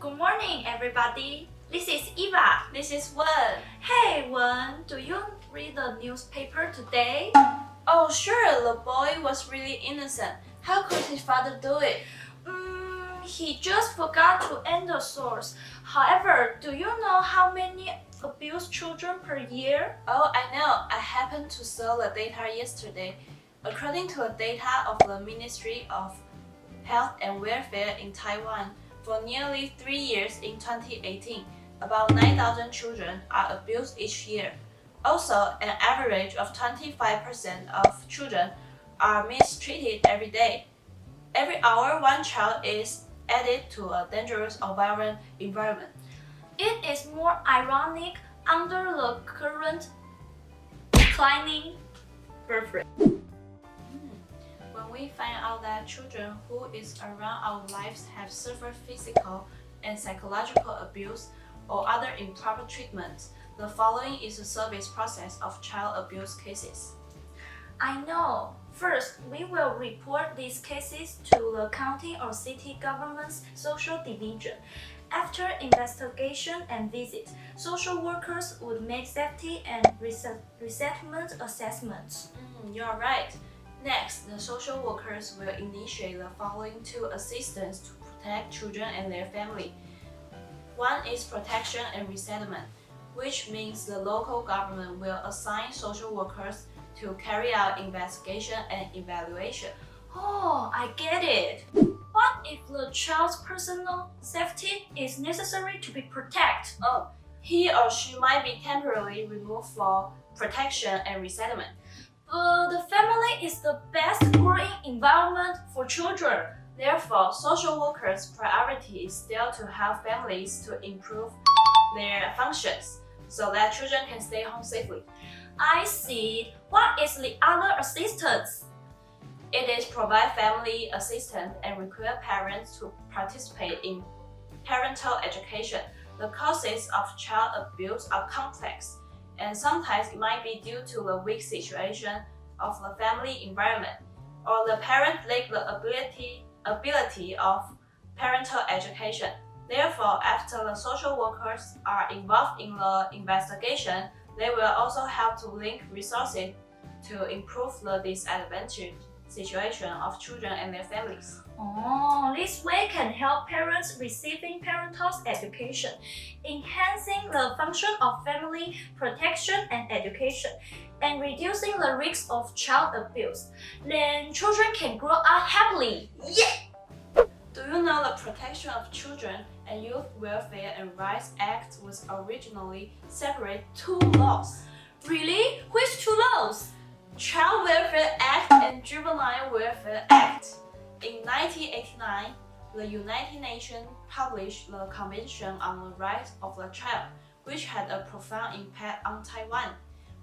Good morning, everybody. This is Eva. This is Wen. Hey, Wen, do you read the newspaper today? Oh, sure, the boy was really innocent. How could his father do it? He just forgot to end the source. However, do you know how many abused children per year? Oh, I know. I happened to saw the data yesterday. According to the data of the Ministry of Health and Welfare in Taiwan, for nearly 3 years in 2018, about 9,000 children are abused each year. Also, an average of 25% of children are mistreated every day. Every hour, one child is added to a dangerous or violent environment. It is more ironic under the current declining birth rate. When we find out that children who is around our lives have suffered physical and psychological abuse or other improper treatment, the following is the service process of child abuse cases. I know. First, we will report these cases to the county or city government's social division. After investigation and visit, social workers would make safety and resettlement assessments. You're right. Next, the social workers will initiate the following two assistance to protect children and their family. One is protection and resettlement, which means the local government will assign social workers to carry out investigation and evaluation. Oh, I get it. What if the child's personal safety is necessary to be protected? Oh, he or she might be temporarily removed for protection and resettlement. But the family is the best growing environment for children. Therefore, social workers' priority is still to help families to improve their functions so that children can stay home safely. I see. What is the other assistance? It is provide family assistance and require parents to participate in parental education. The causes of child abuse are complex, and sometimes it might be due to the weak situation of the family environment, or the parent lack the ability of parental education. Therefore, after the social workers are involved in the investigation, they will also help to link resources to improve the disadvantaged situation of children and their families. Oh, this way can help parents receiving parental education, enhancing the function of family protection and education, and reducing the risk of child abuse. Then children can grow up happily. Yeah! Do you know the Protection of Children and Youth Welfare and Rights Act was originally separate two laws? Really? Which two laws? Child Welfare Act and Juvenile Welfare Act. In 1989, the United Nations published the Convention on the Rights of the Child, which had a profound impact on Taiwan.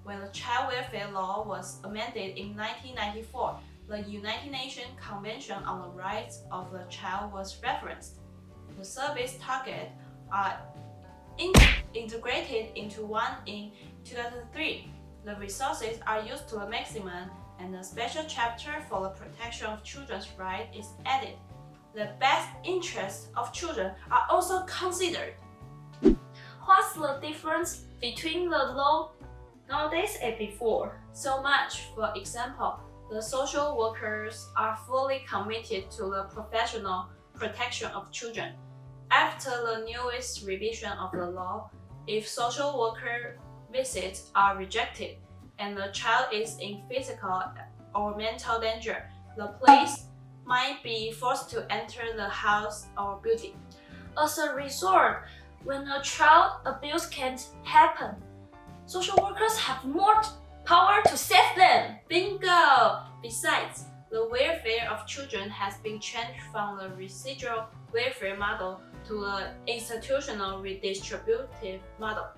When the Child Welfare Law was amended in 1994, the United Nations Convention on the Rights of the Child was referenced. The service targets are integrated into one in 2003. The resources are used to a maximum, and a special chapter for the protection of children's rights is added. The best interests of children are also considered. What's the difference between the law nowadays and before? So much. For example, the social workers are fully committed to the professional protection of children. After the newest revision of the law, if social worker visits are rejected and the child is in physical or mental danger, the police might be forced to enter the house or building. As a result, when a child abuse can happen, social workers have more power to save them. Bingo! Besides, the welfare of children has been changed from the residual welfare model to the institutional redistributive model.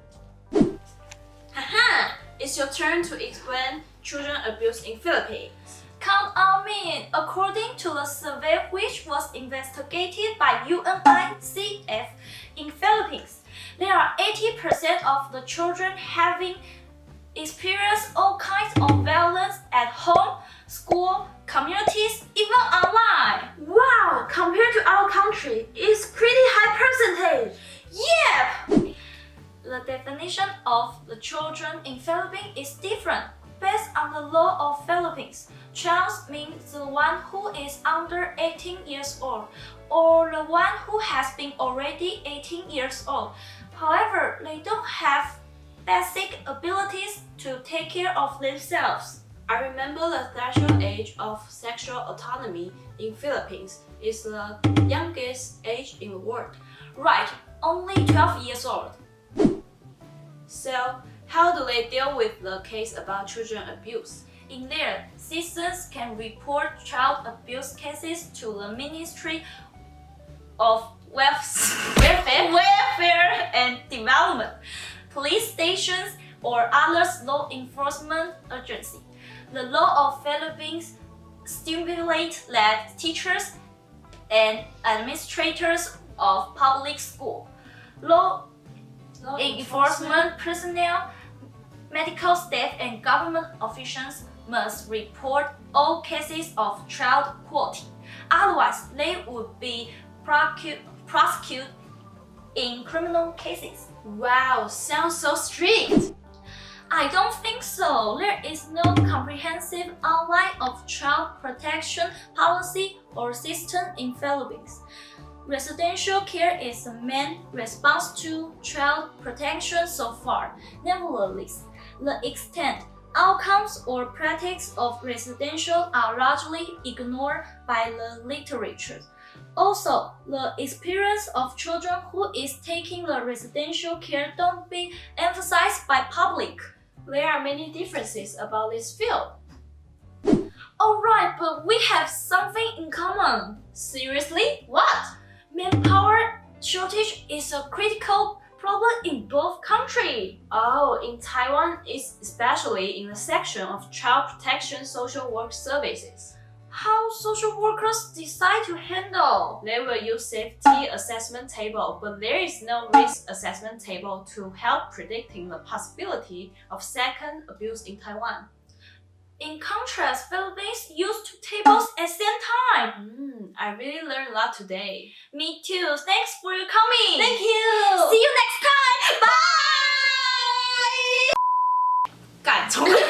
Haha! It's your turn to explain children abuse in Philippines. Count on me. According to the survey which was investigated by UNICEF in Philippines, there are 80% of the children having experienced all kinds of violence at home, school, communities, even online. Wow! Compared to our country, it's pretty high percentage. definition of the children in Philippines is different. Based on the law of Philippines, child means the one who is under 18 years old or the one who has been already 18 years old. However, they don't have basic abilities to take care of themselves. I remember the threshold age of sexual autonomy in Philippines is the youngest age in the world. Right, only 12 years old. So, how do they deal with the case about children abuse? In there, citizens can report child abuse cases to the Ministry of Welfare and Development, police stations, or other law enforcement agencies. The law of Philippines stipulates that teachers and administrators of public school, law enforcement personnel, medical staff, and government officials must report all cases of child cruelty. Otherwise, they would be prosecuted in criminal cases. Wow, sounds so strict! I don't think so. There is no comprehensive outline of child protection policy or system in Philippines. Residential care is the main response to child protection so far. Nevertheless, the extent, outcomes, or practice of residential are largely ignored by the literature. Also, the experience of children who is taking the residential care don't be emphasized by public. There are many differences about this field. Alright, but we have something in common. Seriously? What? Manpower shortage is a critical problem in both countries. Oh, in Taiwan, especially in the section of child protection social work services. How social workers decide to handle? They will use safety assessment table, but there is no risk assessment table to help predicting the possibility of second abuse in Taiwan. In contrast, Philippines used two tables at the same time. I really learned a lot today. Me too. Thanks for your coming. Thank you. See you next time. Bye. 干，重来。